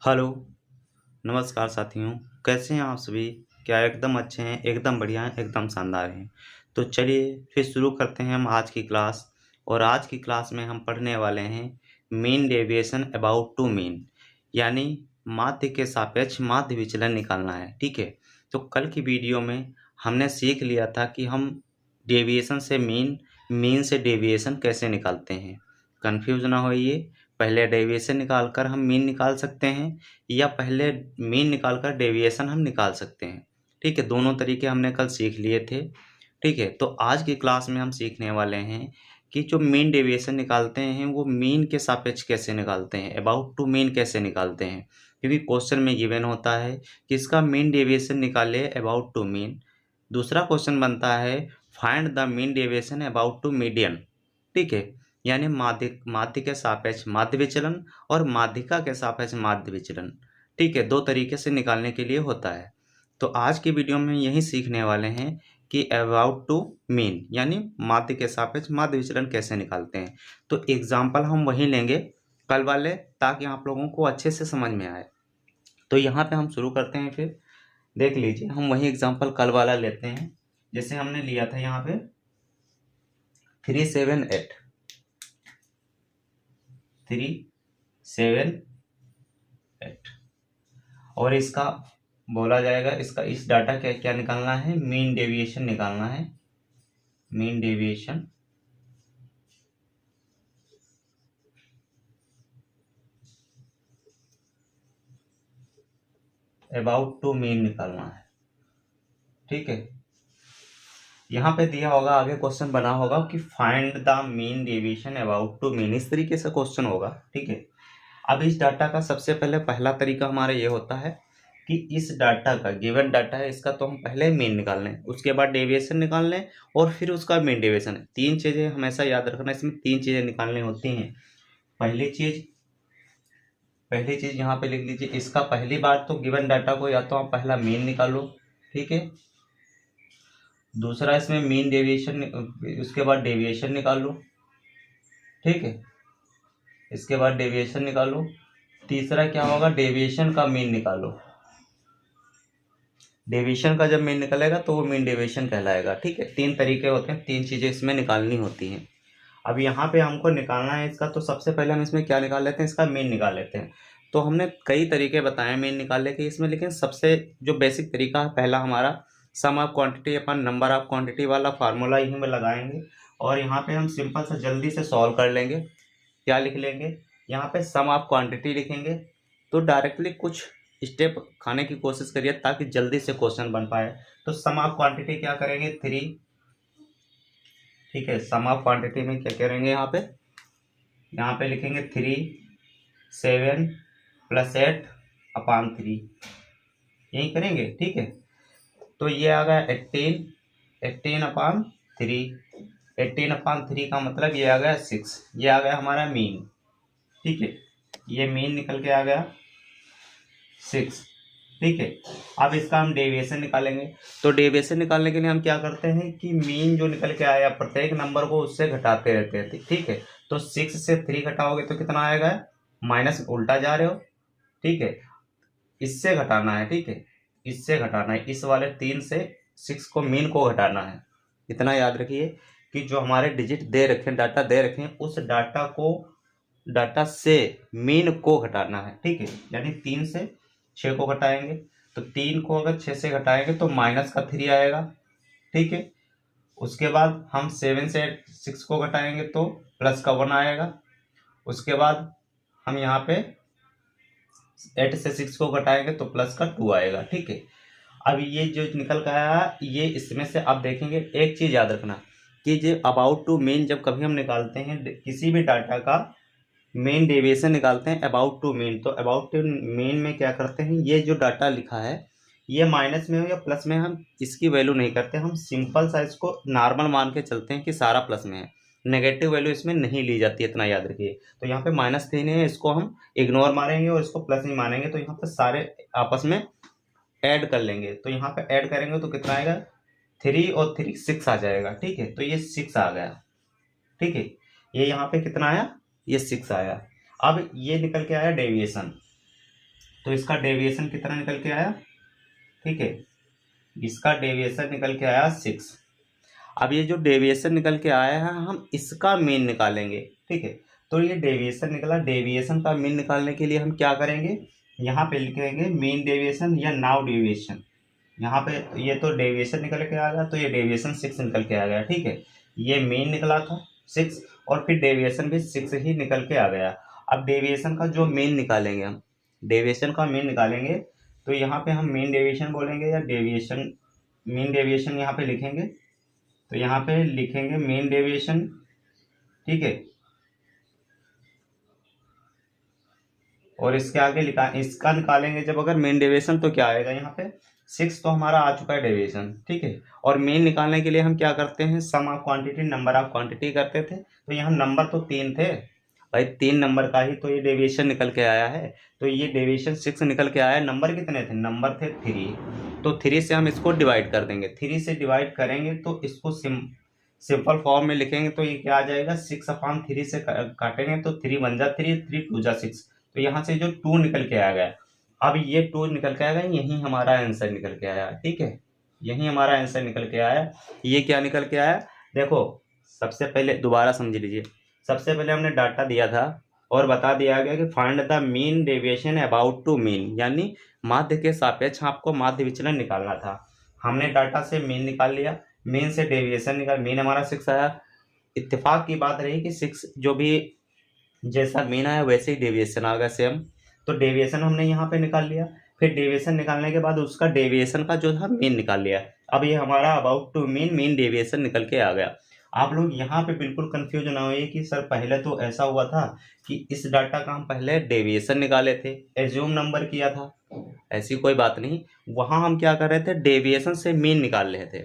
Hello, नमस्कार साथियों, कैसे हैं आप सभी? क्या एकदम अच्छे हैं, एकदम बढ़िया हैं, एकदम शानदार हैं। तो चलिए फिर शुरू करते हैं हम आज की क्लास और आज की क्लास में हम पढ़ने वाले हैं mean deviation about to mean यानी माध्य के सापेक्ष माध्य विचलन निकालना है, ठीक है? तो कल की वीडियो में हमने सीख लिया था कि हम डेविएशन से मीन, मीन से डेविएशन कैसे निकालते हैं। कन्फ्यूज़ ना होइए, पहले डेविएशन निकाल कर हम मीन निकाल सकते हैं या पहले मीन निकाल कर डेविएशन हम निकाल सकते हैं। ठीक है, दोनों तरीके हमने कल सीख लिए थे। ठीक है, तो आज की क्लास में हम सीखने वाले हैं कि जो मीन डेविएशन निकालते हैं वो मीन के सापेक्ष कैसे निकालते हैं, अबाउट टू मीन कैसे निकालते हैं। क्योंकि क्वेश्चन में गिवन होता है कि इसका मीन डेविएशन निकाले अबाउट टू मीन। दूसरा क्वेश्चन बनता है find the mean deviation about to median. ठीक है, यानी माध्य माध्य के सापेक्ष माध्य विचलन और माध्यिका के सापेक्ष माध्य विचलन। ठीक है, दो तरीके से निकालने के लिए होता है। तो आज की वीडियो में यही सीखने वाले हैं कि अबाउट टू मीन यानी माध्य के सापेक्ष माध्य विचलन कैसे निकालते हैं। तो एग्जाम्पल हम वही लेंगे कल वाले ताकि आप लोगों को अच्छे से समझ में आए। तो यहाँ पे हम शुरू करते हैं। फिर देख लीजिए, हम वही एग्जाम्पल कल वाला लेते हैं जैसे हमने लिया था यहाँ पे 378 और इसका बोला जाएगा, इसका इस डाटा क्या क्या निकालना है, मीन डेविएशन निकालना है। Mean deviation about to mean निकालना है। ठीक है, यहाँ पे दिया होगा, आगे क्वेश्चन बना होगा कि find the mean deviation about to mean, इस तरीके से क्वेश्चन होगा। ठीक है, अब इस डाटा का सबसे पहले पहला तरीका हमारा ये होता है कि इस डाटा का गिवन डाटा है, इसका तो हम पहले मीन निकाल लें, उसके बाद डेविएशन निकाल लें और फिर उसका मीन डेविएशन। तीन चीज़ें हमेशा याद रखना, इसमें तीन चीज़ें निकालनी होती हैं। पहली चीज़ यहाँ पे लिख लीजिए, इसका पहली बार तो गिवन डाटा को या तो आप पहला मीन निकालो। ठीक है, दूसरा इसमें मीन डेविएशन, उसके बाद डेविएशन निकालो। ठीक है, इसके बाद डेविएशन निकालो। तीसरा क्या होगा, डेविएशन का मीन निकालो। डेविएशन का जब मीन निकलेगा तो वो मीन डेविएशन कहलाएगा। ठीक है, तीन तरीके होते हैं, तीन चीज़ें इसमें निकालनी होती हैं। अब यहाँ पे हमको निकालना है इसका, तो सबसे पहले हम इसमें क्या निकाल लेते हैं, इसका मीन निकाल लेते हैं। तो हमने कई तरीके बताए मीन निकालने के इसमें, लेकिन सबसे जो बेसिक तरीका है पहला हमारा सम ऑफ क्वांटिटी अपन नंबर ऑफ क्वांटिटी वाला फार्मूला यहीं में लगाएंगे और यहाँ पे हम सिंपल सा जल्दी से सॉल्व कर लेंगे। क्या लिख लेंगे, यहाँ पे सम ऑफ क्वांटिटी लिखेंगे। तो डायरेक्टली कुछ स्टेप खाने की कोशिश करिए ताकि जल्दी से क्वेश्चन बन पाए। तो सम ऑफ क्वांटिटी क्या करेंगे, 3। ठीक है, सम ऑफ क्वांटिटी में क्या करेंगे, यहाँ पे लिखेंगे 3 7 + 8 अपान 3, यही करेंगे। ठीक है, तो ये आ गया 18 अपान 3। 18/3 का मतलब ये आ गया 6, ये आ गया हमारा मीन। ठीक है, ये मीन निकल के आ गया 6। ठीक है, अब इसका हम डेविएशन निकालेंगे। तो डेविएशन निकालने के लिए हम क्या करते हैं कि मीन जो निकल के आया प्रत्येक नंबर को उससे घटाते रहते हैं। ठीक है, तो 6 से 3 घटाओगे तो कितना आएगा, माइनस, उल्टा जा रहे हो। ठीक है, इससे घटाना है। ठीक है, इससे घटाना है, इस वाले 3 से 6 को मीन को घटाना है। इतना याद रखिए कि जो हमारे डिजिट दे रखे, डाटा दे रखे, उस डाटा से मीन को घटाना है। ठीक है, यानी 3 से 6 को घटाएंगे तो 3 को अगर 6 से घटाएंगे तो -3 आएगा। ठीक है, उसके बाद हम 7 से 6 को घटाएंगे तो +1 आएगा। उसके बाद हम यहाँ पे 8 से 6 को घटाएंगे तो +2 आएगा। ठीक है, अब ये जो निकल कर आया, ये इसमें से आप देखेंगे एक चीज़ याद रखना कि जो अबाउट टू मीन जब कभी हम निकालते हैं किसी भी डाटा का मेन डेविएशन निकालते हैं अबाउट टू मीन, तो अबाउट टू मीन में क्या करते हैं, ये जो डाटा लिखा है ये माइनस में हो या प्लस में, हम इसकी वैल्यू नहीं करते, हम सिंपल सा इसको नॉर्मल मान के चलते हैं कि सारा प्लस में है, नेगेटिव वैल्यू इसमें नहीं ली जाती है, इतना याद रखिए। तो यहाँ पे -3 है, इसको हम इग्नोर मारेंगे और इसको प्लस नहीं मानेंगे, तो यहाँ पे सारे आपस में ऐड कर लेंगे। तो यहाँ पे ऐड करेंगे तो कितना आएगा, 3 और 3 6 आ जाएगा। ठीक है, तो ये 6 आ गया। ठीक है, ये यहाँ पे कितना आया, ये 6 आया। अब ये निकल के आया डेविएशन। तो इसका डेविएशन कितना निकल के आया, ठीक है, इसका डेविएशन निकल के आया 6। अब ये जो डेविएशन निकल के आया है हम इसका मीन निकालेंगे, ठीक है। तो ये डेविएशन निकला, डेविएशन का मीन निकालने के लिए हम क्या करेंगे, यहाँ पे लिखेंगे मीन डेविएशन या नाउ डेविएशन। यहाँ पे ये तो डेविएशन निकल के आ गया, तो ये डेविएशन 6 निकल के आ गया, ठीक है। ये मीन निकला था 6 और फिर डेविएशन भी 6 ही निकल के आ गया। अब डेविएशन का जो मीन निकालेंगे हम, डेविएशन का मीन निकालेंगे, तो यहाँ पे हम मीन डेविएशन बोलेंगे या डेविएशन, मीन डेविएशन यहाँ पे लिखेंगे, तो यहाँ पे लिखेंगे मीन डेविएशन, ठीक है। और इसके आगे इसका निकालेंगे जब अगर मीन डेविएशन, तो क्या आएगा यहाँ पे 6 तो हमारा आ चुका है डेविएशन, ठीक है। और मीन निकालने के लिए हम क्या करते हैं, sum of quantity number of quantity करते थे। तो यहाँ नंबर तो 3 थे भाई, 3 नंबर का ही तो ये डेविएशन निकल के आया है। तो ये डेविएशन 6 निकल के आया, नंबर कितने थे, नंबर थे 3। तो 3 से हम इसको डिवाइड कर देंगे, 3 से डिवाइड करेंगे तो इसको सिंपल फॉर्म में लिखेंगे तो ये क्या आ जाएगा, 6/3 से काटेंगे तो 3 1 जा 3, 3 2 जा 6। तो यहाँ से जो 2 निकल के आ गया, अब ये 2 निकल के आएगा, यही हमारा आंसर निकल के आया, ठीक है, यही हमारा आंसर निकल के आया। ये क्या निकल के आया, देखो सबसे पहले दोबारा समझ लीजिए, सबसे पहले हमने डाटा दिया था और बता दिया गया कि find the mean deviation about to mean, यानी माध्य के सापेक्ष आपको माध्य विचलन निकालना था। हमने डाटा से मीन निकाल लिया, मीन से डेविएशन निकाल, मीन हमारा 6 आया। इत्तेफाक की बात रही कि 6 जो भी जैसा मीन आया वैसे ही डेविएशन आ गया सेम। तो डेविएशन हमने यहाँ पे निकाल लिया, फिर डेविएशन निकालने के बाद उसका डेविएशन का जो था मीन निकाल लिया। अब ये हमारा अबाउट टू मीन डेविएशन निकल के आ गया। आप लोग यहाँ पे बिल्कुल कंफ्यूज ना होइए कि सर पहले तो ऐसा हुआ था कि इस डाटा का हम पहले डेविएशन निकाले थे, एज्यूम नंबर किया था, ऐसी कोई बात नहीं। वहाँ हम क्या कर रहे थे, डेविएशन से मीन निकाल रहे थे।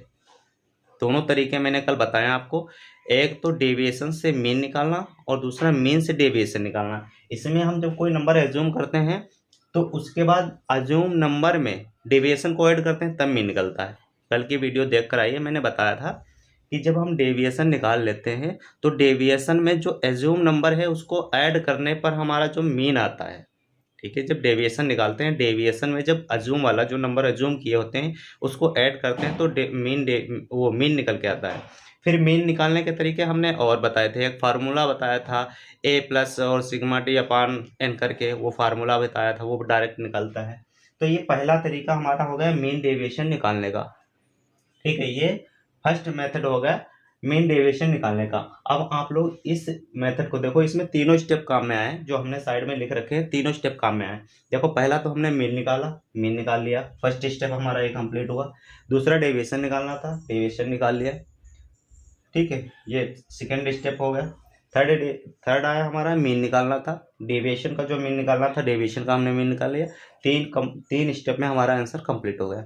दोनों तरीके मैंने कल बताया आपको, एक तो डेविएशन से मीन निकालना और दूसरा मीन से डेविएशन निकालना। इसमें हम जब कोई नंबर एज्यूम करते हैं तो उसके बाद एज्यूम नंबर में डेविएशन को ऐड करते हैं तब मीन निकलता है। कल की वीडियो देख कर आइए, मैंने बताया था कि जब हम डेविएशन निकाल लेते हैं तो डेविएशन में जो एज्यूम नंबर है उसको ऐड करने पर हमारा जो मीन आता है, ठीक है। जब डेविएशन निकालते हैं, डेविएशन में जब अज्यूम वाला जो नंबर अज्यूम किए होते हैं उसको ऐड करते हैं तो वो मीन निकल के आता है। फिर मीन निकालने के तरीके हमने और बताए थे, एक फार्मूला बताया था A+ और सिग्मा D अपान n करके, वो फार्मूला बताया था, वो डायरेक्ट निकलता है। तो ये पहला तरीका हमारा हो गया मीन डेविएशन निकालने का, ठीक है। ये फर्स्ट मेथड हो गया मीन डेविएशन निकालने का। अब आप लोग इस मेथड को देखो, इसमें तीनों स्टेप काम में आए, जो हमने साइड में लिख रखे हैं तीनों स्टेप काम में आए। देखो पहला तो हमने मीन निकाला, मीन निकाल लिया, फर्स्ट स्टेप हमारा ये कंप्लीट हुआ। दूसरा डेविएशन निकालना था, डेविएशन निकाल लिया, ठीक है, ये सेकेंड स्टेप हो गया। थर्ड आया हमारा मीन निकालना था, डेविएशन का जो मीन निकालना था, डेविएशन का हमने मीन निकाल लिया। तीन स्टेप में हमारा आंसर कंप्लीट हो गया।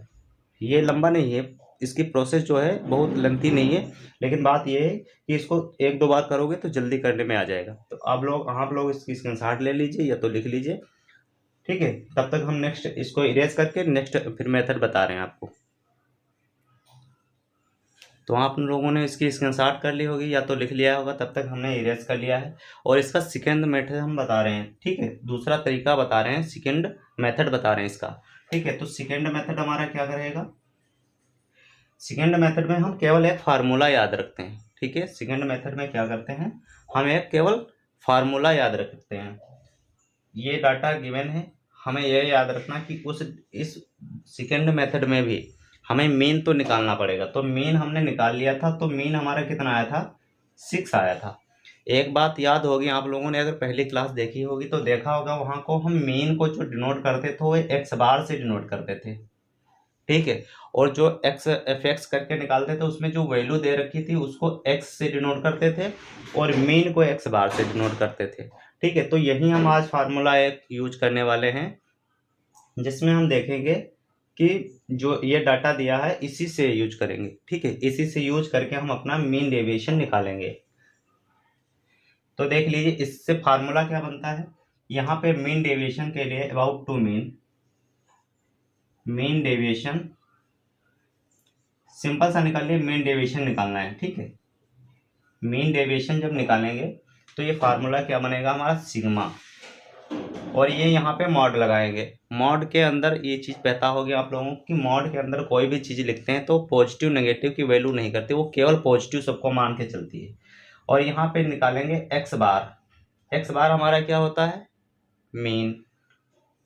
ये लंबा नहीं है, इसकी प्रोसेस जो है बहुत लेंथी नहीं है, लेकिन बात ये है कि इसको 1-2 बार करोगे तो जल्दी करने में आ जाएगा। तो आप लोग इसकी स्क्रीनशॉट ले लीजिए या तो लिख लीजिए, ठीक है। तब तक हम नेक्स्ट इसको इरेज करके नेक्स्ट फिर मेथड बता रहे हैं आपको। तो आप लोगों ने इसकी स्क्रीनशॉट कर ली होगी या तो लिख लिया होगा, तब तक हमने इरेज कर लिया है। और इसका सेकेंड मेथड हम बता रहे हैं, ठीक है, दूसरा तरीका बता रहे हैं, सेकेंड मेथड बता रहे हैं इसका, ठीक है। तो सेकेंड मेथड हमारा क्या करेगा, सेकेंड मेथड में हम केवल एक फार्मूला याद रखते हैं, ठीक है। सेकेंड मेथड में क्या करते हैं, हम एक केवल फार्मूला याद रखते हैं। ये डाटा गिवन है, हमें यह याद रखना कि इस सेकेंड मेथड में भी हमें मीन तो निकालना पड़ेगा। तो मीन हमने निकाल लिया था, तो मीन हमारा कितना आया था, 6 आया था। एक बात याद होगी, आप लोगों ने अगर पहली क्लास देखी होगी तो देखा होगा, वहाँ को हम मीन को जो डिनोट करते थे वो x बार से डिनोट करते थे, ठीक है। और जो f(x) करके निकालते थे उसमें जो वैल्यू दे रखी थी उसको x से डिनोट करते थे और मीन को x बार से डिनोट करते थे, ठीक है। तो यही हम आज फार्मूला एक यूज करने वाले हैं, जिसमें हम देखेंगे कि जो ये डाटा दिया है इसी से यूज करेंगे, ठीक है। इसी से यूज करके हम अपना मीन डेविएशन निकालेंगे। तो देख लीजिए इससे फार्मूला क्या बनता है। यहाँ पे मीन डेविएशन के लिए about to mean deviation simple सा निकालिए, मीन डेविएशन निकालना है, ठीक है। मीन डेविएशन जब निकालेंगे तो ये फार्मूला क्या बनेगा हमारा, सिग्मा और ये यहाँ पे मॉड लगाएंगे। मॉड के अंदर ये चीज़ पता होगी आप लोगों को कि मॉड के अंदर कोई भी चीज़ लिखते हैं तो पॉजिटिव नेगेटिव की वैल्यू नहीं करते, वो केवल पॉजिटिव सबको मान के चलती है। और यहाँ पे निकालेंगे एक्स बार। एक्स बार हमारा क्या होता है, मीन।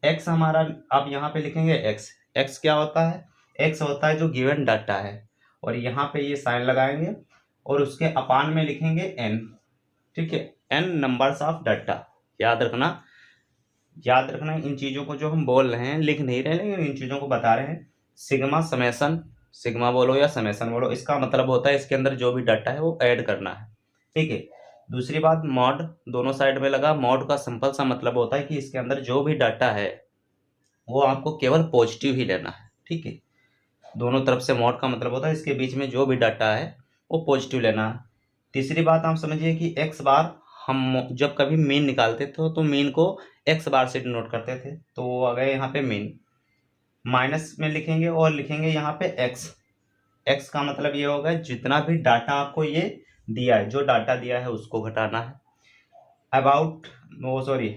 एक्स हमारा, अब यहाँ पे लिखेंगे एक्स। एक्स क्या होता है, एक्स होता है जो गिवन डाटा है। और यहाँ पे ये साइन लगाएंगे और उसके अपान में लिखेंगे एन। ठीक है, एन नंबर्स ऑफ डाटा। याद रखना, याद रखना इन चीज़ों को जो हम बोल रहे हैं, लिख नहीं रहे लेकिन इन चीज़ों को बता रहे हैं। सिग्मा समेसन, सिग्मा बोलो या समेसन बोलो, इसका मतलब होता है इसके अंदर जो भी डाटा है वो ऐड करना है। ठीक है। दूसरी बात, मॉड दोनों साइड में लगा। मॉड का सिंपल सा मतलब होता है कि इसके अंदर जो भी डाटा है वो आपको केवल पॉजिटिव ही लेना है। ठीक है, दोनों तरफ से मॉड का मतलब होता है इसके बीच में जो भी डाटा है वो पॉजिटिव लेना है। तीसरी बात आप समझिए कि एक्स बार, हम जब कभी मीन निकालते थे तो मीन को एक्स बार से डिनोट करते थे, तो वो आ गए यहाँ पे मीन। माइनस में लिखेंगे और लिखेंगे यहाँ पे एक्स। एक्स का मतलब ये होगा जितना भी डाटा आपको ये दिया है, जो डाटा दिया है उसको घटाना है। अबाउट, वो सॉरी,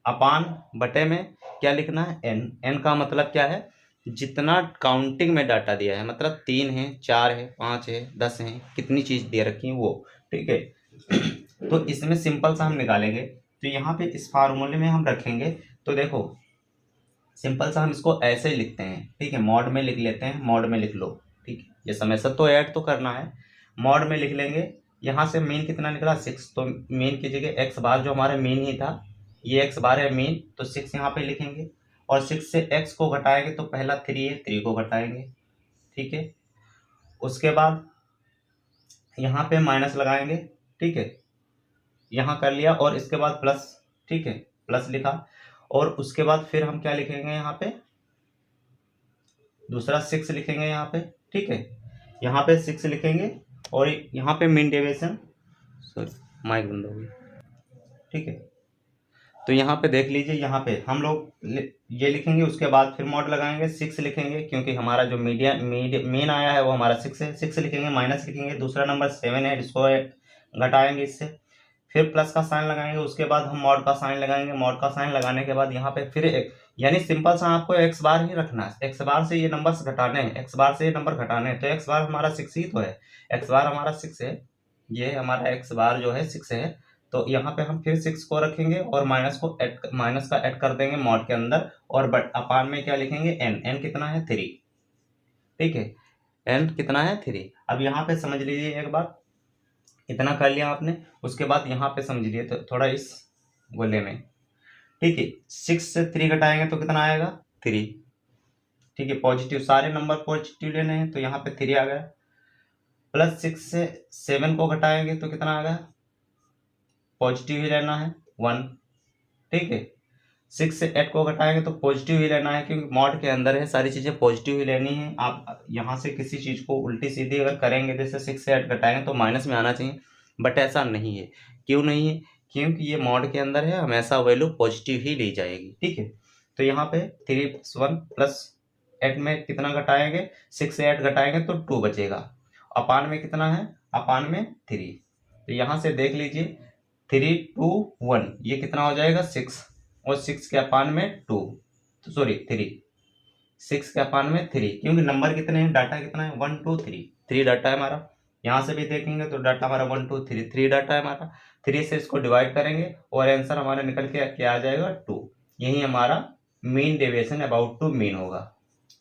अपान बटे में क्या लिखना है, एन। एन का मतलब क्या है, जितना काउंटिंग में डाटा दिया है, मतलब 3 है, 4 है, 5 है, 10 है, कितनी चीज़ दे रखी है वो। ठीक है, तो इसमें सिंपल सा हम निकालेंगे। तो यहाँ पे इस फार्मूले में हम रखेंगे। तो देखो सिंपल सा हम इसको ऐसे ही लिखते हैं। ठीक है, मॉड में लिख लेते हैं, मॉड में लिख लो। ठीक है, ये समेसन तो ऐड तो करना है, मॉड में लिख लेंगे। यहाँ से मीन कितना निकला, 6। तो मीन की जगह एक्स बार जो हमारा मीन ही था, ये एक्स बार है मीन, तो 6 यहाँ पे लिखेंगे। और 6 से एक्स को घटाएंगे तो पहला 3 है, 3 को घटाएंगे। ठीक है, उसके बाद यहाँ पे माइनस लगाएंगे। ठीक है, यहाँ कर लिया और इसके बाद प्लस। ठीक है, प्लस लिखा। और उसके बाद फिर हम क्या लिखेंगे, यहाँ पे दूसरा 6 लिखेंगे यहाँ पे। ठीक है, यहाँ पे 6 लिखेंगे और यहाँ पे मीन डेविएशन, सॉरी माइक बंद हो गई। ठीक है, तो यहाँ पे देख लीजिए, यहाँ पे हम लोग ये लिखेंगे, उसके बाद फिर मॉड लगाएंगे, 6 लिखेंगे क्योंकि हमारा जो मीन आया है वो हमारा 6 है। 6 लिखेंगे, माइनस लिखेंगे, दूसरा नंबर 7 है, इसको घटाएंगे इससे, फिर प्लस का साइन लगाएंगे, उसके बाद हम मॉड का साइन लगाएंगे। मॉड का साइन लगाने के बाद यहाँ पे फिर यानी सिंपल सा आपको एक्स बार ही रखना है। एक्स बार से ये नंबर घटाने हैं, एक्स बार से ये नंबर घटाने हैं, तो एक्स बार हमारा 6 ही तो है। एक्स बार हमारा 6 है, ये हमारा एक्स बार जो है 6 है। तो यहाँ पे हम फिर 6 को रखेंगे और माइनस का ऐड कर देंगे मॉड के अंदर। और बट अपान में क्या लिखेंगे, एन। एन कितना है, 3। ठीक है, एन कितना है, 3। अब यहाँ पे समझ लीजिए एक बात, इतना कर लिया आपने, उसके बाद यहाँ पे समझ लिए तो थोड़ा इस गोले में। ठीक है, 6 से 3 घटाएंगे तो कितना आएगा, 3। ठीक है, पॉजिटिव, सारे नंबर पॉजिटिव लेने हैं तो यहाँ पे 3 आ गया। प्लस 6 से 7 को घटाएंगे तो कितना आ गया, पॉजिटिव ही लेना है, 1। ठीक है, 6 से 8 को घटाएंगे तो पॉजिटिव ही लेना है क्योंकि मॉड के अंदर है, सारी चीज़ें पॉजिटिव ही लेनी है। आप यहाँ से किसी चीज़ को उल्टी सीधी अगर करेंगे, जैसे 6 से 8 घटाएंगे तो माइनस में आना चाहिए, बट ऐसा नहीं है। क्यों नहीं है, क्योंकि ये मॉड के अंदर है, हमेशा वैल्यू पॉजिटिव ही ली जाएगी। ठीक है, तो यहाँ पे 3 + 1 + 8 में कितना घटाएंगे, 6 से 8 घटाएंगे तो 2 बचेगा। अपान में कितना है, अपान में 3। तो यहाँ से देख लीजिए, 3 2 1, ये कितना हो जाएगा, 6। और 6 के अपान में 2, तो सॉरी 3, 6 के अपान में 3, क्योंकि नंबर कितने हैं, डाटा कितना है, 1 2 3, 3 डाटा है हमारा। यहाँ से भी देखेंगे तो डाटा हमारा 1 2 3, 3 डाटा है हमारा। 3 से इसको डिवाइड करेंगे और आंसर हमारा निकल के क्या आ जाएगा, 2। यही हमारा mean deviation about to mean होगा।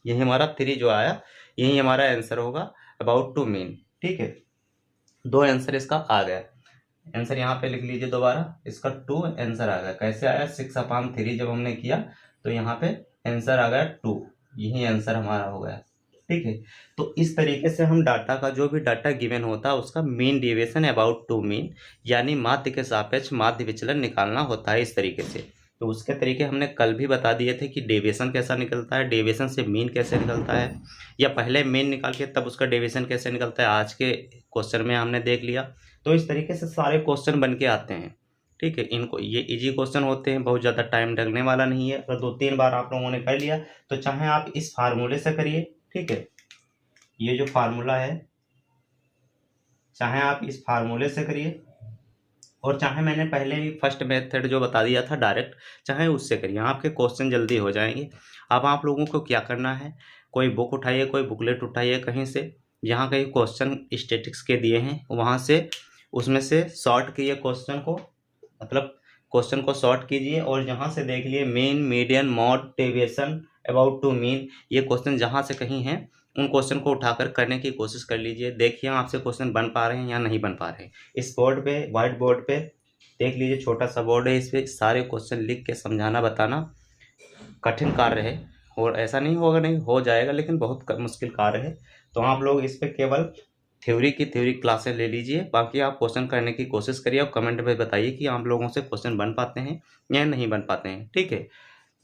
यही हमारा 3 जो आया, यही हमारा आंसर होगा अबाउट टू मीन। ठीक है, 2 आंसर इसका आ गया। आंसर यहाँ पे लिख लीजिए दोबारा, इसका 2 आंसर आ गया। कैसे आया, 6/3 जब हमने किया तो यहाँ पे आंसर आ गया 2, यही आंसर हमारा हो गया। ठीक है, तो इस तरीके से हम डाटा का, जो भी डाटा गिवन होता है उसका mean deviation about to mean, यानी माध्य के सापेक्ष माध्य विचलन निकालना होता है इस तरीके से। तो उसके तरीके हमने कल भी बता दिए थे कि डेविएशन कैसा निकलता है, डेविएशन से मीन कैसे निकलता है, या पहले मीन निकाल के तब उसका डेविएशन कैसे निकलता है, आज के क्वेश्चन में हमने देख लिया। तो इस तरीके से सारे क्वेश्चन बन के आते हैं। ठीक है, इनको ये इजी क्वेश्चन होते हैं, बहुत ज़्यादा टाइम लगने वाला नहीं है। अगर 2-3 बार आप लोगों ने कर लिया तो चाहे आप इस फार्मूले से करिए। ठीक है, ये जो फार्मूला है, चाहे आप इस फार्मूले से करिए और चाहे मैंने पहले ही फर्स्ट मेथड जो बता दिया था डायरेक्ट, चाहे उससे करिए, आपके क्वेश्चन जल्दी हो जाएंगे। अब आप लोगों को क्या करना है, कोई बुक उठाइए, कोई बुकलेट उठाइए कहीं से, जहाँ कहीं क्वेश्चन स्टैटिक्स के दिए हैं वहाँ से, उसमें से सॉर्ट कीजिए क्वेश्चन को, मतलब क्वेश्चन को सॉर्ट कीजिए और जहाँ से देख लिए mean, median, mode, deviation, about to mean, ये क्वेश्चन जहाँ से कहीं हैं उन क्वेश्चन को उठाकर करने की कोशिश कर लीजिए। देखिए आपसे क्वेश्चन बन पा रहे हैं या नहीं बन पा रहे हैं। इस बोर्ड पे, व्हाइट बोर्ड पे देख लीजिए, छोटा सा बोर्ड है, इस पे सारे क्वेश्चन लिख के समझाना बताना कठिन कार्य है, और ऐसा नहीं होगा, नहीं हो जाएगा, लेकिन बहुत मुश्किल कार्य है। तो आप लोग इस पे केवल थ्योरी क्लासेस ले लीजिए, बाकी आप क्वेश्चन करने की कोशिश करिए और कमेंट में बताइए कि आप लोगों से क्वेश्चन बन पाते हैं या नहीं बन पाते हैं, ठीक है।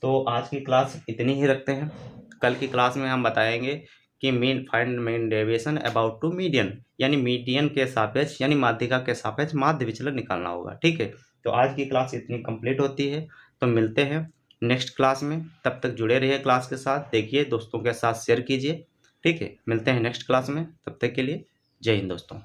तो आज की क्लास इतनी ही रखते हैं। कल की क्लास में हम बताएंगे कि find mean deviation about to median, यानी मीडियन के सापेक्ष यानी माध्यिका के सापेक्ष माध्य विचलन निकालना होगा, ठीक है। तो आज की क्लास इतनी कंप्लीट होती है। तो मिलते हैं नेक्स्ट क्लास में, तब तक जुड़े रहिए क्लास के साथ, देखिए, दोस्तों के साथ शेयर कीजिए, ठीक है। मिलते हैं नेक्स्ट क्लास में, तब तक के लिए जय हिंद दोस्तों।